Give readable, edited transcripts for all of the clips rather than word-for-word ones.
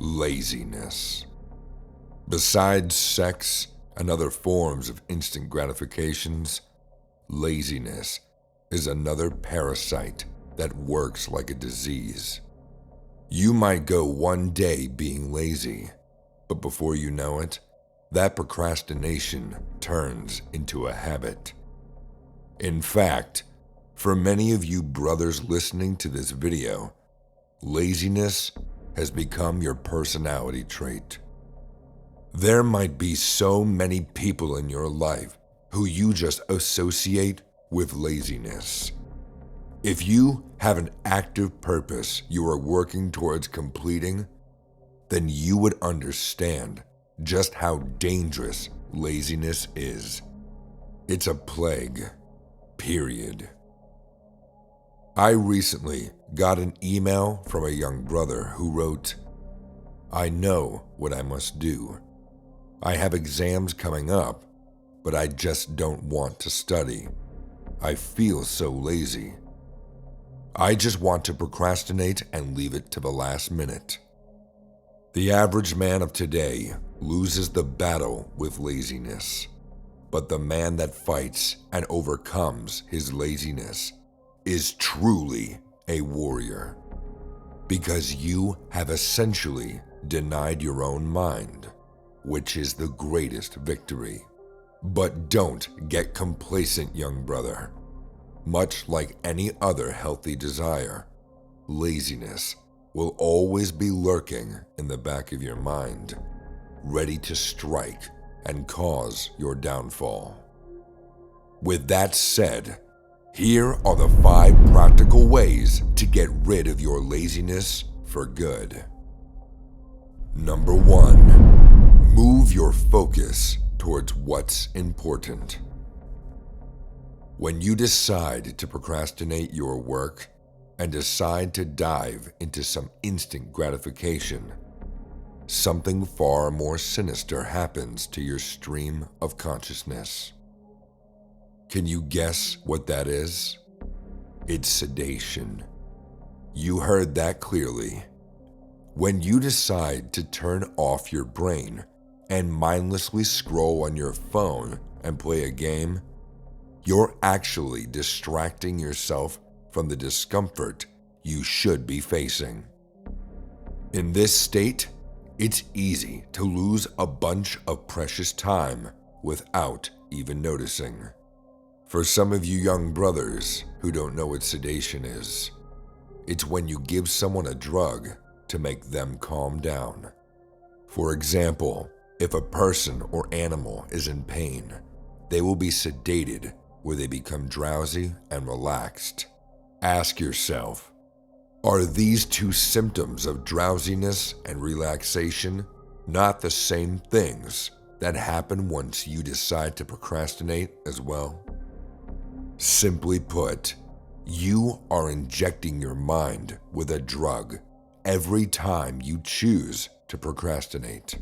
Laziness. Besides sex and other forms of instant gratifications, laziness is another parasite that works like a disease. You might go one day being lazy, but before you know it, that procrastination turns into a habit. In fact, for many of you brothers listening to this video, laziness has become your personality trait. There might be so many people in your life who you just associate with laziness. If you have an active purpose you are working towards completing, then you would understand just how dangerous laziness is. It's a plague, period. I recently got an email from a young brother who wrote, "I know what I must do. I have exams coming up, but I just don't want to study. I feel so lazy. I just want to procrastinate and leave it to the last minute." The average man of today loses the battle with laziness, but the man that fights and overcomes his laziness is truly a warrior, because you have essentially denied your own mind, which is the greatest victory. But don't get complacent, young brother. Much like any other healthy desire, laziness will always be lurking in the back of your mind, ready to strike and cause your downfall. With that said, here are the 5 practical ways to get rid of your laziness for good. Number 1, move your focus towards what's important. When you decide to procrastinate your work and decide to dive into some instant gratification, something far more sinister happens to your stream of consciousness. Can you guess what that is? It's sedation. You heard that clearly. When you decide to turn off your brain and mindlessly scroll on your phone and play a game, you're actually distracting yourself from the discomfort you should be facing. In this state, it's easy to lose a bunch of precious time without even noticing. For some of you young brothers who don't know what sedation is, it's when you give someone a drug to make them calm down. For example, if a person or animal is in pain, they will be sedated where they become drowsy and relaxed. Ask yourself, are these 2 symptoms of drowsiness and relaxation not the same things that happen once you decide to procrastinate as well? Simply put, you are injecting your mind with a drug every time you choose to procrastinate.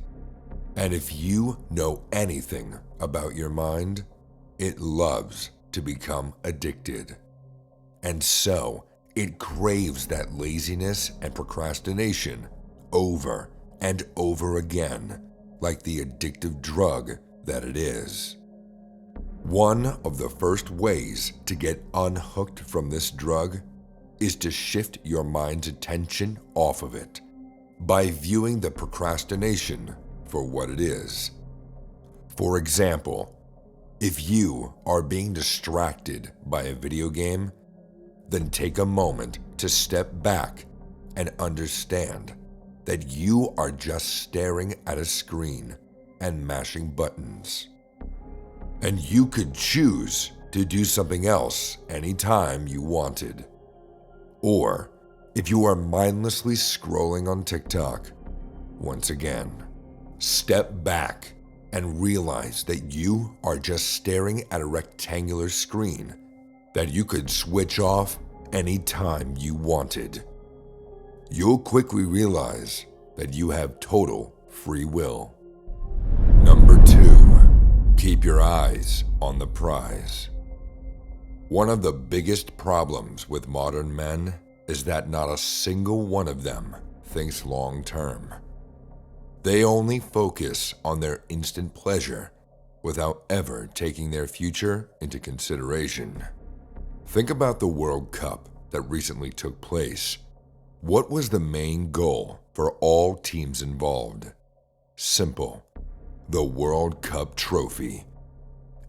And if you know anything about your mind, it loves to become addicted. And so, it craves that laziness and procrastination over and over again, like the addictive drug that it is. One of the first ways to get unhooked from this drug is to shift your mind's attention off of it by viewing the procrastination for what it is. For example, if you are being distracted by a video game, then take a moment to step back and understand that you are just staring at a screen and mashing buttons. And you could choose to do something else anytime you wanted. Or, if you are mindlessly scrolling on TikTok, once again, step back and realize that you are just staring at a rectangular screen that you could switch off anytime you wanted. You'll quickly realize that you have total free will. Number 2, keep your eyes on the prize. One of the biggest problems with modern men is that not a single one of them thinks long term. They only focus on their instant pleasure without ever taking their future into consideration. Think about the World Cup that recently took place. What was the main goal for all teams involved? Simple: the World Cup trophy.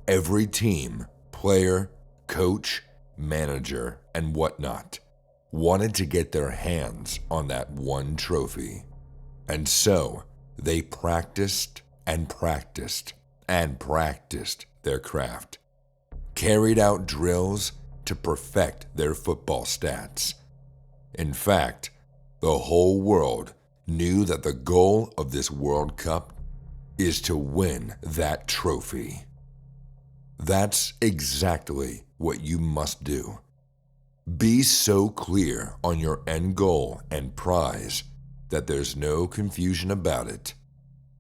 Every team, player, coach, manager, and whatnot wanted to get their hands on that one trophy. And so they practiced and practiced and practiced their craft, carried out drills to perfect their football stats. In fact, the whole world knew that the goal of this World Cup is to win that trophy. That's exactly what you must do. Be so clear on your end goal and prize that there's no confusion about it.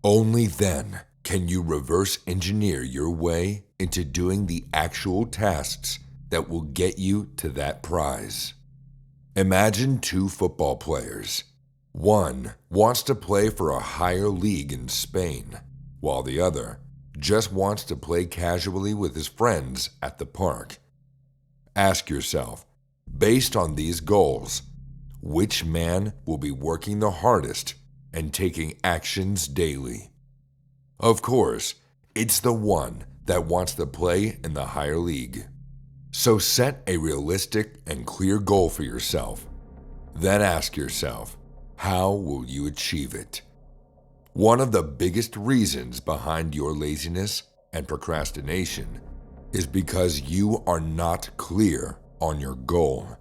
Only then can you reverse engineer your way into doing the actual tasks that will get you to that prize. Imagine two football players. One wants to play for a higher league in Spain, while the other just wants to play casually with his friends at the park. Ask yourself, based on these goals, which man will be working the hardest and taking actions daily? Of course, it's the one that wants to play in the higher league. So set a realistic and clear goal for yourself. Then ask yourself, how will you achieve it? One of the biggest reasons behind your laziness and procrastination is because you are not clear on your goal.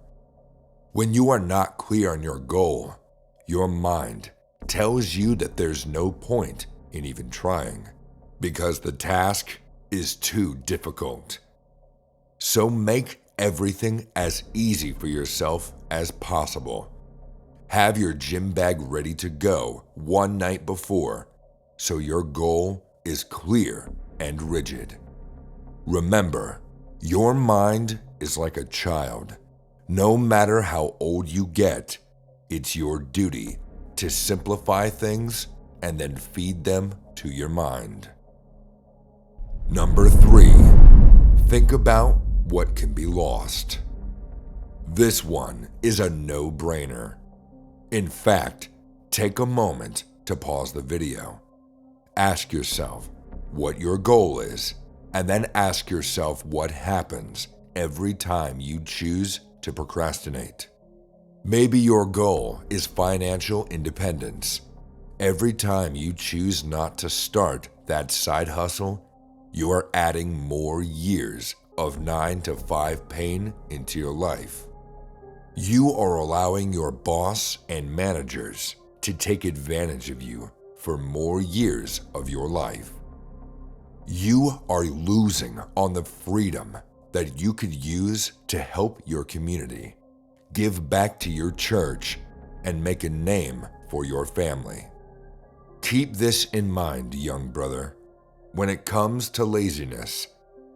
When you are not clear on your goal, your mind tells you that there's no point in even trying because the task is too difficult. So make everything as easy for yourself as possible. Have your gym bag ready to go one night before so your goal is clear and rigid. Remember, your mind is like a child. No matter how old you get, it's your duty to simplify things and then feed them to your mind. Number 3, think about what can be lost. This one is a no-brainer. In fact, take a moment to pause the video. Ask yourself what your goal is, and then ask yourself what happens every time you choose to procrastinate. Maybe your goal is financial independence. Every time you choose not to start that side hustle, you are adding more years of 9-to-5 pain into your life. You are allowing your boss and managers to take advantage of you for more years of your life. You are losing on the freedom that you could use to help your community, give back to your church, and make a name for your family. Keep this in mind, young brother. When it comes to laziness,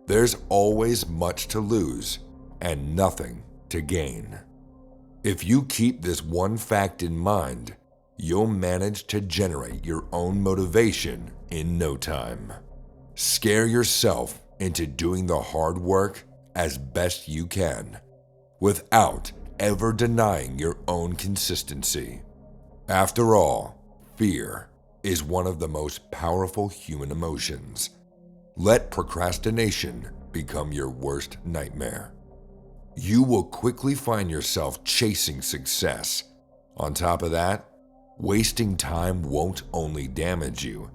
there's always much to lose and nothing to gain. If you keep this one fact in mind, you'll manage to generate your own motivation in no time. Scare yourself into doing the hard work as best you can, without ever denying your own consistency. After all, fear is one of the most powerful human emotions. Let procrastination become your worst nightmare. You will quickly find yourself chasing success. On top of that, wasting time won't only damage you,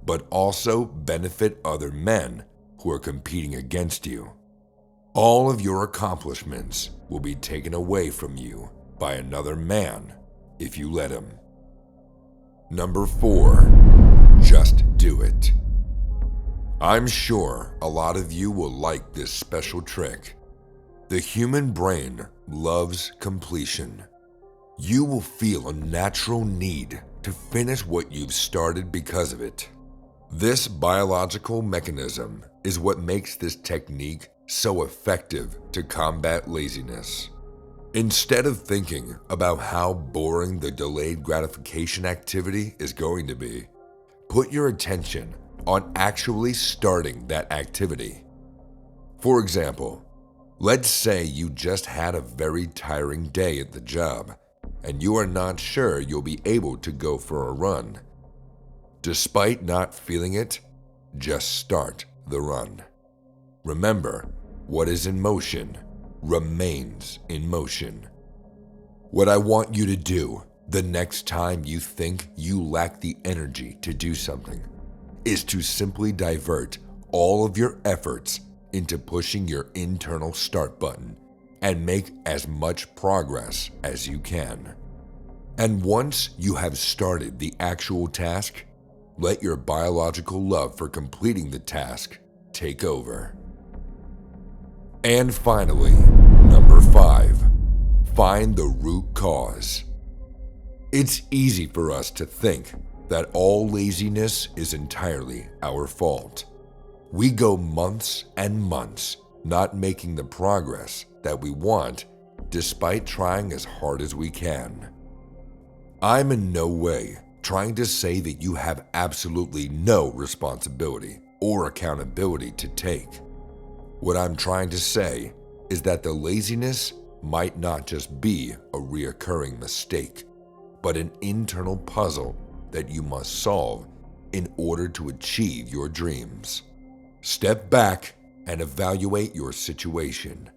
but also benefit other men who are competing against you. All of your accomplishments will be taken away from you by another man if you let him. Number 4, just do it. I'm sure a lot of you will like this special trick. The human brain loves completion. You will feel a natural need to finish what you've started because of it. This biological mechanism is what makes this technique so effective to combat laziness. Instead of thinking about how boring the delayed gratification activity is going to be, Put your attention on actually starting that activity. For example, let's say you just had a very tiring day at the job and you are not sure you'll be able to go for a run. Despite not feeling it, just start the run. Remember, what is in motion remains in motion. What I want you to do the next time you think you lack the energy to do something is to simply divert all of your efforts into pushing your internal start button and make as much progress as you can. And once you have started the actual task, let your biological love for completing the task take over. And finally, number 5, find the root cause. It's easy for us to think that all laziness is entirely our fault. We go months and months not making the progress that we want despite trying as hard as we can. I'm in no way trying to say that you have absolutely no responsibility or accountability to take. What I'm trying to say is that the laziness might not just be a reoccurring mistake, but an internal puzzle that you must solve in order to achieve your dreams. Step back and evaluate your situation,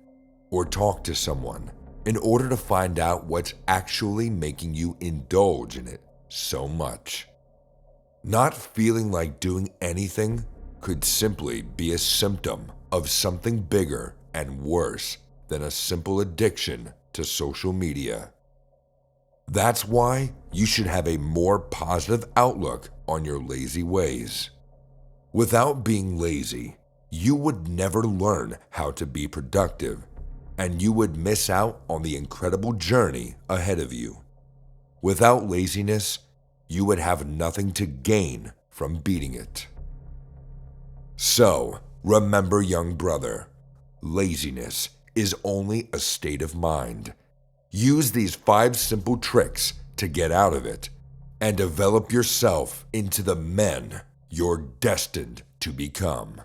or talk to someone in order to find out what's actually making you indulge in it so much. Not feeling like doing anything could simply be a symptom of something bigger and worse than a simple addiction to social media. That's why you should have a more positive outlook on your lazy ways. Without being lazy, you would never learn how to be productive, and you would miss out on the incredible journey ahead of you. Without laziness, you would have nothing to gain from beating it. So, remember, young brother, laziness is only a state of mind. Use these 5 simple tricks to get out of it and develop yourself into the men you're destined to become.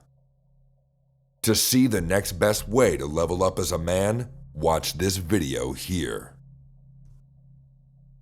To see the next best way to level up as a man, watch this video here.